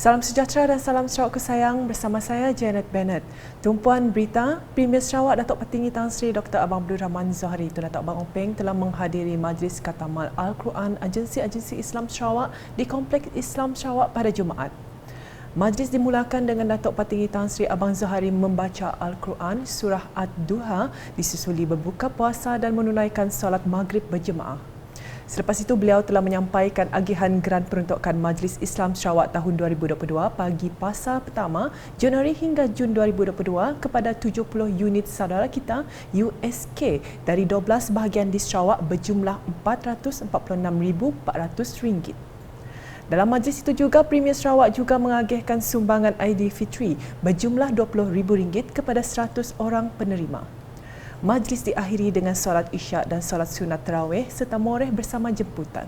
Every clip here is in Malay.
Salam sejahtera dan salam Sarawak kesayang bersama saya Janet Bennett. Tumpuan berita, Premier Sarawak Datuk Petinggi Tan Sri Dr. Abang Abdul Rahman Zohari Tun Datuk Abang Openg telah menghadiri Majlis Khatamal Al-Quran Agensi Islam Sarawak di Kompleks Islam Sarawak pada Jumaat. Majlis dimulakan dengan Datuk Petinggi Tan Sri Abang Zohari membaca Al-Quran Surah Ad-Duha disusuli berbuka puasa dan menunaikan solat maghrib berjemaah. Selepas itu, beliau telah menyampaikan agihan geran peruntukan Majlis Islam Sarawak tahun 2022 bagi fasa pertama Januari hingga Jun 2022 kepada 70 unit saudara kita USK dari 12 bahagian di Sarawak berjumlah RM446,400. Dalam majlis itu juga, Premier Sarawak juga mengagihkan sumbangan Aidilfitri berjumlah RM20,000 kepada 100 orang penerima. Majlis diakhiri dengan solat isyak dan solat sunat tarawih serta moreh bersama jemputan.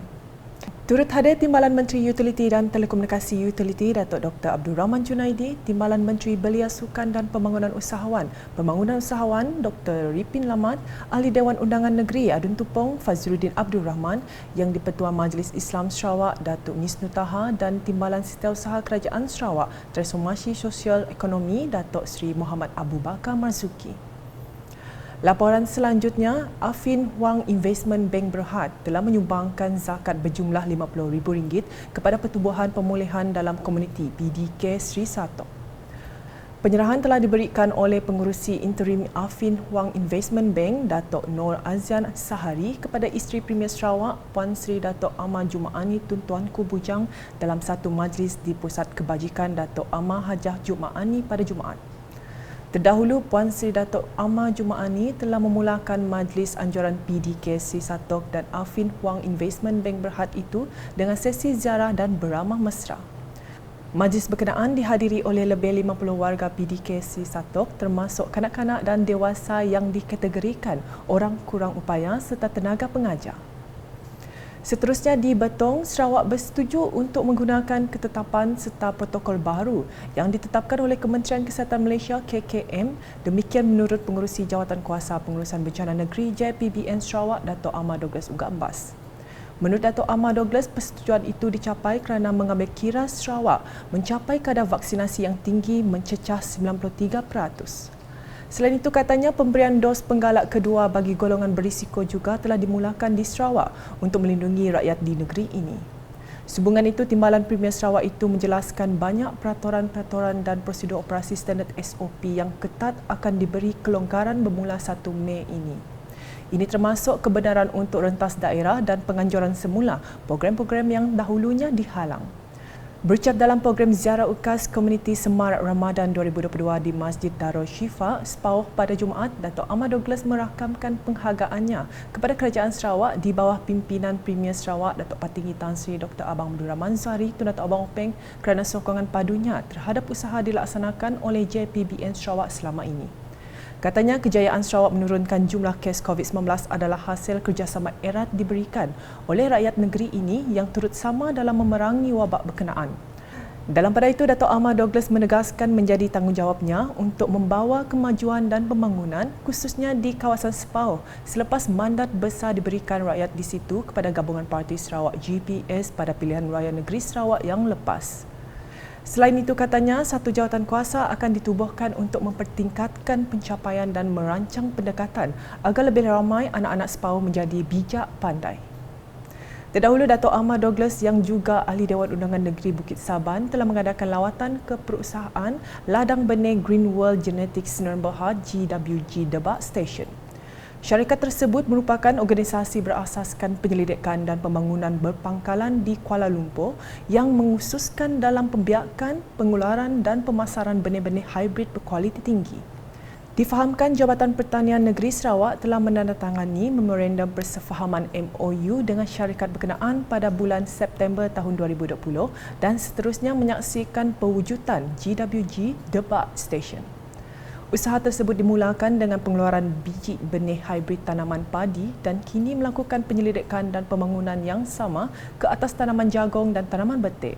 Turut hadir Timbalan Menteri Utiliti dan Telekomunikasi Utiliti Datuk Dr. Abdul Rahman Junaidi, Timbalan Menteri Belia Sukan dan Pembangunan Usahawan Dr. Ripin Lamat, Ahli Dewan Undangan Negeri Adun Tupong Fazruddin Abdul Rahman, Yang di-Pertua Majlis Islam Sarawak Datuk Misnu Taha dan Timbalan Setiausaha Kerajaan Sarawak Transformasi Sosial Ekonomi Datuk Seri Muhammad Abu Bakar Marzuki. Laporan selanjutnya, Affin Hwang Investment Bank Berhad telah menyumbangkan zakat berjumlah RM50,000 kepada Pertubuhan Pemulihan dalam Komuniti PDK Sri Satok. Penyerahan telah diberikan oleh pengurusi interim Affin Hwang Investment Bank Datuk Nur Azian Sahari kepada isteri Premier Sarawak Puan Sri Datuk Amar Jumaani Tun Tuanku Bujang dalam satu majlis di Pusat Kebajikan Datuk Amar Hajah Jumaani pada Jumaat. Terdahulu, Puan Sri Datuk Amar Jumaani telah memulakan Majlis Anjuran PDK Sri Satok dan Affin Hwang Investment Bank Berhad itu dengan sesi ziarah dan beramah mesra. Majlis berkenaan dihadiri oleh lebih 50 warga PDK Sri Satok termasuk kanak-kanak dan dewasa yang dikategorikan orang kurang upaya serta tenaga pengajar. Seterusnya di Betong, Sarawak bersetuju untuk menggunakan ketetapan serta protokol baru yang ditetapkan oleh Kementerian Kesihatan Malaysia KKM. Demikian menurut Pengurusi Jawatan Kuasa Pengurusan Bencana Negeri JPBN Sarawak Datuk Ahmad Douglas Ugambas. Menurut Datuk Ahmad Douglas, persetujuan itu dicapai kerana mengambil kira Sarawak mencapai kadar vaksinasi yang tinggi mencecah 93%. Selain itu, katanya pemberian dos penggalak kedua bagi golongan berisiko juga telah dimulakan di Sarawak untuk melindungi rakyat di negeri ini. Sehubungan itu, Timbalan Premier Sarawak itu menjelaskan banyak peraturan-peraturan dan prosedur operasi standard SOP yang ketat akan diberi kelonggaran bermula 1 Mei ini. Ini termasuk kebenaran untuk rentas daerah dan penganjuran semula program-program yang dahulunya dihalang. Berucap dalam program Ziarah Ukas Komuniti Semarak Ramadan 2022 di Masjid Darul Shifa, Sepauh pada Jumaat, Datuk Ahmad Douglas merakamkan penghargaannya kepada Kerajaan Sarawak di bawah pimpinan Premier Sarawak Datuk Petinggi Tan Sri Dr. Abang Abdul Rahman Zohari Tun Datuk Abang Openg kerana sokongan padunya terhadap usaha dilaksanakan oleh JPBN Sarawak selama ini. Katanya kejayaan Sarawak menurunkan jumlah kes COVID-19 adalah hasil kerjasama erat diberikan oleh rakyat negeri ini yang turut sama dalam memerangi wabak berkenaan. Dalam pada itu, Datuk Ahmad Douglas menegaskan menjadi tanggungjawabnya untuk membawa kemajuan dan pembangunan khususnya di kawasan Sepauh selepas mandat besar diberikan rakyat di situ kepada Gabungan Parti Sarawak GPS pada pilihan raya negeri Sarawak yang lepas. Selain itu, katanya satu jawatan kuasa akan ditubuhkan untuk mempertingkatkan pencapaian dan merancang pendekatan agar lebih ramai anak-anak Sepauh menjadi bijak pandai. Terdahulu, Datuk Ahmad Douglas yang juga Ahli Dewan Undangan Negeri Bukit Saban telah mengadakan lawatan ke perusahaan ladang benih Green World Genetics Sdn Bhd GWG Debak Station. Syarikat tersebut merupakan organisasi berasaskan penyelidikan dan pembangunan berpangkalan di Kuala Lumpur yang mengkhususkan dalam pembiakan, pengeluaran dan pemasaran benih-benih hybrid berkualiti tinggi. Difahamkan Jabatan Pertanian Negeri Sarawak telah menandatangani memorandum persefahaman MOU dengan syarikat berkenaan pada bulan September tahun 2020 dan seterusnya menyaksikan pewujudan GWG Debak Station. Usaha tersebut dimulakan dengan pengeluaran biji benih hybrid tanaman padi dan kini melakukan penyelidikan dan pembangunan yang sama ke atas tanaman jagung dan tanaman betik.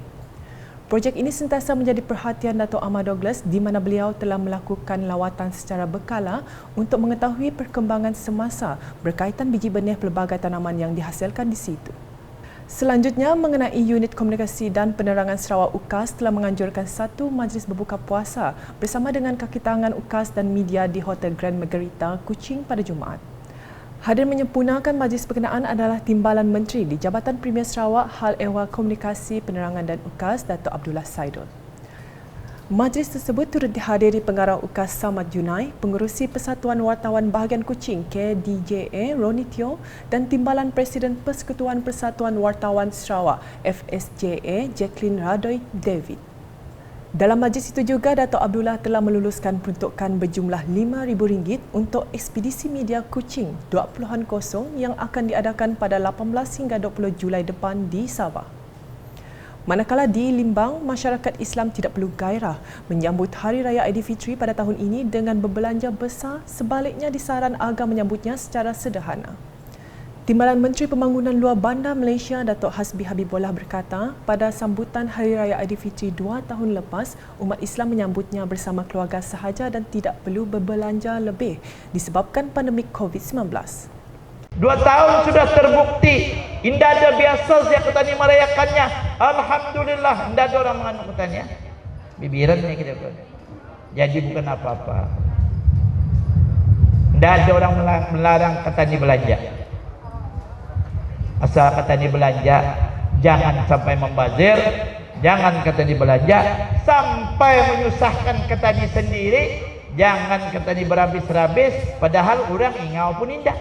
Projek ini sentiasa menjadi perhatian Datuk Ahmad Douglas di mana beliau telah melakukan lawatan secara berkala untuk mengetahui perkembangan semasa berkaitan biji benih pelbagai tanaman yang dihasilkan di situ. Selanjutnya, mengenai Unit Komunikasi dan Penerangan Sarawak UKAS telah menganjurkan satu majlis berbuka puasa bersama dengan kaki tangan UKAS dan media di Hotel Grand Margarita, Kuching pada Jumaat. Hadir menyempurnakan majlis berkenaan adalah Timbalan Menteri di Jabatan Premier Sarawak Hal Ehwal Komunikasi, Penerangan dan UKAS, Dato' Abdullah Saidul. Majlis tersebut turut dihadiri Pengarah UKAS Samad Junai, Pengerusi Persatuan Wartawan Bahagian Kuching KDJA Roni Teo dan Timbalan Presiden Persekutuan Persatuan Wartawan Sarawak FSJA Jacqueline Radoy David. Dalam majlis itu juga, Dato' Abdullah telah meluluskan peruntukan berjumlah RM5,000 untuk ekspedisi media Kuching 20.0 yang akan diadakan pada 18 hingga 20 Julai depan di Sabah. Manakala di Limbang, masyarakat Islam tidak perlu gairah menyambut Hari Raya Aidilfitri pada tahun ini dengan berbelanja besar, sebaliknya disaran agar menyambutnya secara sederhana. Timbalan Menteri Pembangunan Luar Bandar Malaysia, Datuk Hasbi Habibullah berkata, pada sambutan Hari Raya Aidilfitri 2 tahun lepas, umat Islam menyambutnya bersama keluarga sahaja dan tidak perlu berbelanja lebih disebabkan pandemik COVID-19. 2 tahun sudah terbukti. Indah ada biasa siap petani merayakannya. Alhamdulillah, tidak ada orang menganut petani. Bibiran ni kita pun. Jadi bukan apa-apa. Tidak ada orang melarang petani belanja. Asal petani belanja, jangan sampai membazir, jangan petani belanja sampai menyusahkan petani sendiri, jangan petani berhabis-habis, padahal orang ingau pun indah.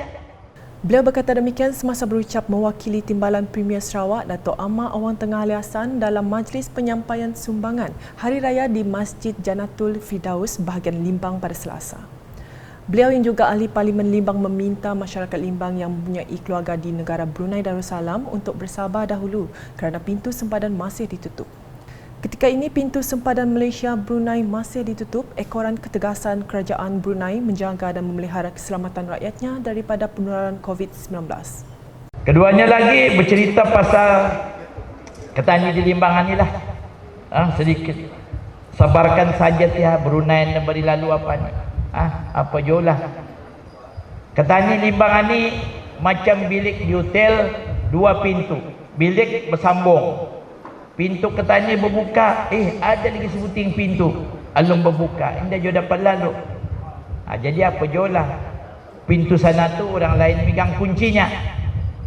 Beliau berkata demikian semasa berucap mewakili Timbalan Premier Sarawak Dato' Amar Awang Tengah Ali Hassan dalam majlis penyampaian sumbangan Hari Raya di Masjid Jannatul Firdaus bahagian Limbang pada Selasa. Beliau yang juga ahli Parlimen Limbang meminta masyarakat Limbang yang mempunyai keluarga di negara Brunei Darussalam untuk bersabar dahulu kerana pintu sempadan masih ditutup. Ketika ini, pintu sempadan Malaysia Brunei masih ditutup. Ekoran ketegasan kerajaan Brunei menjaga dan memelihara keselamatan rakyatnya daripada penularan COVID-19. Keduanya lagi bercerita pasal petani di Limbangan inilah. Sedikit sabarkan saja ya, Brunei yang beri lalu apa ni. Apa jualah. Petani Limbangan ni macam bilik di hotel, 2 pintu. Bilik bersambung. Pintu petani berbuka, ada lagi sebuting pintu. Alung berbuka, indah juga dapat lalu. Jadi apa jualah. Pintu sana tu orang lain megang kuncinya.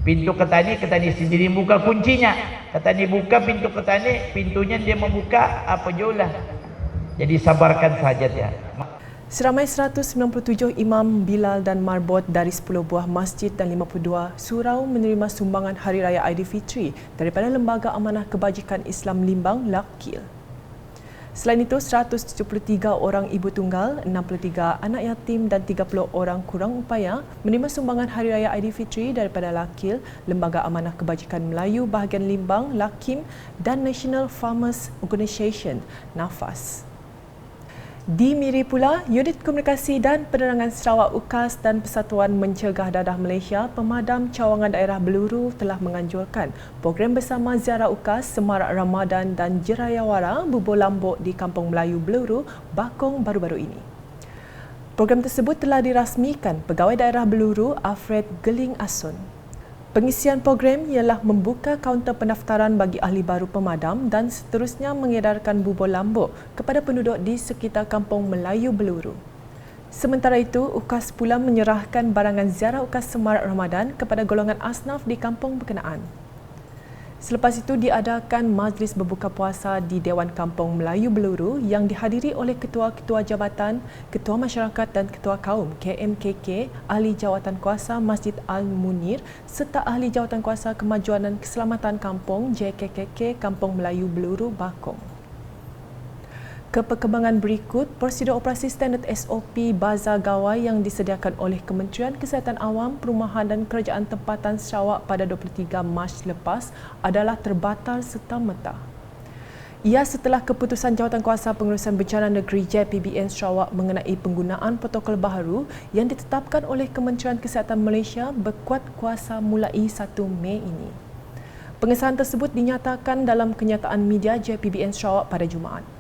Pintu petani sendiri buka kuncinya. Petani buka pintu petani, pintunya dia membuka, apa jualah. Jadi sabarkan saja dia. Seramai 197 imam Bilal dan marbot dari 10 buah masjid dan 52 surau menerima sumbangan Hari Raya Aidilfitri daripada Lembaga Amanah Kebajikan Islam Limbang LAKIL. Selain itu, 173 orang ibu tunggal, 63 anak yatim dan 30 orang kurang upaya menerima sumbangan Hari Raya Aidilfitri daripada LAKIL, Lembaga Amanah Kebajikan Melayu bahagian Limbang LAKIM dan National Farmers Organisation NAFAS. Di Miri pula, Unit Komunikasi dan Penerangan Sarawak UKAS dan Persatuan Mencegah Dadah Malaysia Pemadam Cawangan Daerah Beluru telah menganjurkan program bersama ziarah UKAS Semarak Ramadan dan Jerayawara Bubur Lambuk di Kampung Melayu Beluru, Bakong baru-baru ini. Program tersebut telah dirasmikan Pegawai Daerah Beluru Alfred Geling Asun. Pengisian program ialah membuka kaunter pendaftaran bagi ahli baru pemadam dan seterusnya mengedarkan bubur lambuk kepada penduduk di sekitar Kampung Melayu Beluru. Sementara itu, UKAS pula menyerahkan barangan ziarah UKAS Semarak Ramadan kepada golongan asnaf di kampung berkenaan. Selepas itu diadakan majlis berbuka puasa di Dewan Kampung Melayu Beluru yang dihadiri oleh Ketua-Ketua Jabatan, Ketua Masyarakat dan Ketua Kaum KMKK, Ahli Jawatan Kuasa Masjid Al-Munir serta Ahli Jawatan Kuasa Kemajuan dan Keselamatan Kampung JKKK Kampung Melayu Beluru, Bakong. Ke perkembangan berikut, prosedur operasi standard SOP Bazar Gawai yang disediakan oleh Kementerian Kesihatan Awam, Perumahan dan Kerajaan Tempatan Sarawak pada 23 Mac lepas adalah terbatal serta-merta. Ia setelah keputusan Jawatankuasa Pengurusan Bencana Negeri JPBN Sarawak mengenai penggunaan protokol baharu yang ditetapkan oleh Kementerian Kesihatan Malaysia berkuat kuasa mulai 1 Mei ini. Pengesahan tersebut dinyatakan dalam kenyataan media JPBN Sarawak pada Jumaat.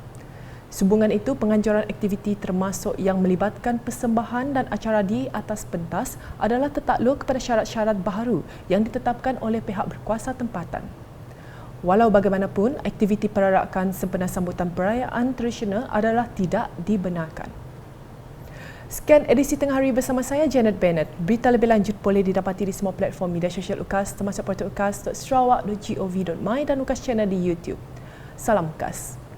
Sambungan itu, penganjuran aktiviti termasuk yang melibatkan persembahan dan acara di atas pentas adalah tertakluk kepada syarat-syarat baharu yang ditetapkan oleh pihak berkuasa tempatan. Walau bagaimanapun, aktiviti perarakan sempena sambutan perayaan tradisional adalah tidak dibenarkan. Sekian edisi tengah hari bersama saya, Janet Bennett. Berita lebih lanjut boleh didapati di semua platform media sosial UKAS termasuk portal ukas.sarawak.gov.my dan UKAS Channel di YouTube. Salam UKAS.